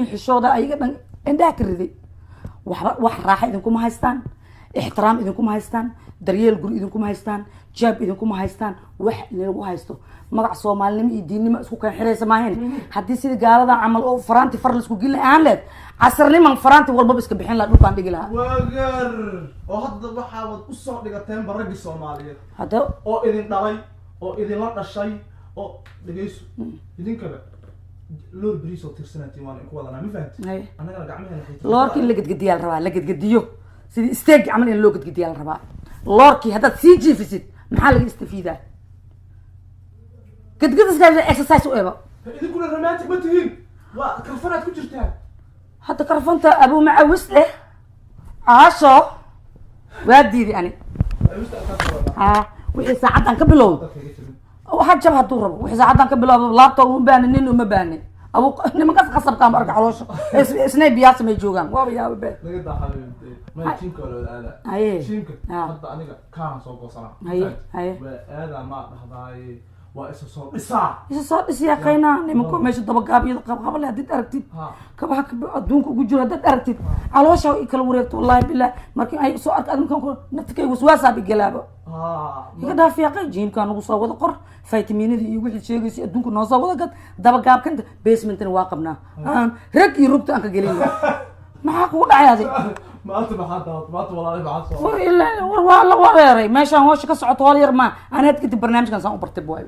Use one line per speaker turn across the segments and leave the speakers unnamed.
xishooda ayaga dhan indhaha ka riday wax raaxa idinkuma haystaan ixtiraam idinkuma haystaan daryeel guri idinkuma haystaan jaab idinkuma haystaan wax lagu haysto magac Soomaalinimo iyo diinnimo isku kan xireysa maahan hadii sida gaalada camal oo faraanti far la isku gilay aan leed casarniman faraanti walba iska bixin la dhulkaan dhigi lahaa
waagar oo hadda waxa wad u soo dhigateen baragi Soomaaliyeed
hadda
oo idin dhalay oo idin la dhashay oo dhageyso idin kale loo bariis oo tirsanaatiin waan ku wadanaa ma fahanti anaga gacmaheena xigta
loorkii la gadgadiyaal rabaa la gadgadiyo sidii steak camal in loo gadgadiyaal rabaa loorkii hadda sii jiifisid maxaa laga istafiidaa gadgadiska exercise u eeba
idin kula romantic ma tihiin waa karfanaad ku jirtaan
hadda karfanta abu macawis leh aasho waa diidi ani wixii saacadan ka bilowd waxa jab haduu rabo wixii saacadan ka bilowd laabta uu baanin uma baanin abu nimanka qasabtaan arka caloosha isnay biyaas may joogan waa yaa baa
laga daxalay ma jinka wala aada jinka hadda aniga kaan soo goosana waa aada ma dhahdaay waa isa soo
dhisiya qayna nimanka meesha daba gaabiyada qabqabale hadii aragtid kabaha adduunka ugu jiro hadii aragtid caloosha ay kala wareegto wallahi billah markii ay soo arka adamkan naftikay waswaasa bigalaabo iga dhaafiya jinka nagu soo wada qor faytaminada iyo wixii sheegaysi adduunka noo soo wada gad daba gaabkanta basementna waa qabnaa rag iyo rugta aan ka gelin maxaa ku dhacay
maanta walaalahay maxaa soo
war ilaa war la wareeray meeshaan hoosh ka socoto hal yar ma anaad kadib barnaamijkan saan u bartay booy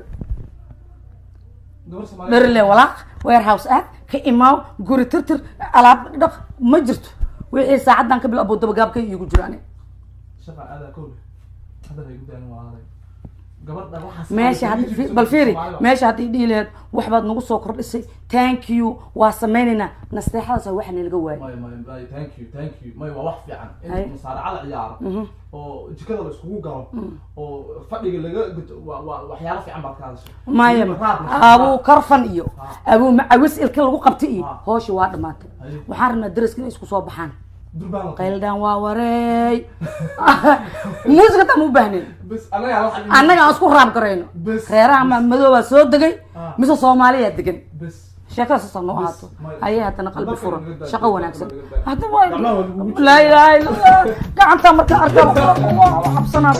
darle walaaq warehouse ka imaaw guri tirtir alaab dhaq ma jirto wixii saacadan ka bilaabo daba gaabka iigu jiraan
shaqa aada kool hada ay gudaan waaday gabadha waxa
meesha hadii bal fiiri meesha hadii dhiileed waxbaad nagu soo kordhisay thank you waa sameynayna nasteexadaas waxa naga waayay
may thank you may waa wax fiican in musaaracada ciyaar oo jikada la iskugu galo oo fadhiga laga waxyaalo fiican baad ka hadasho
maya abu karfan iyo abu macawis ilka lagu qabtay iyo hooshi waa dhamaatay waxaan rabnaa daraska isku soo baxaan qayldan waa wareey muusiga tam u baahneen
bas
anaga isku raab gareyno reeraha madooba soo degay mise Soomaaliya degan
bas
sheekadaas soo ahaato ayay hadana qalbi furan shaqo wanaagsan hadda waa la ilaaha illa Allah gacanta marka arkaa waa xabsanaa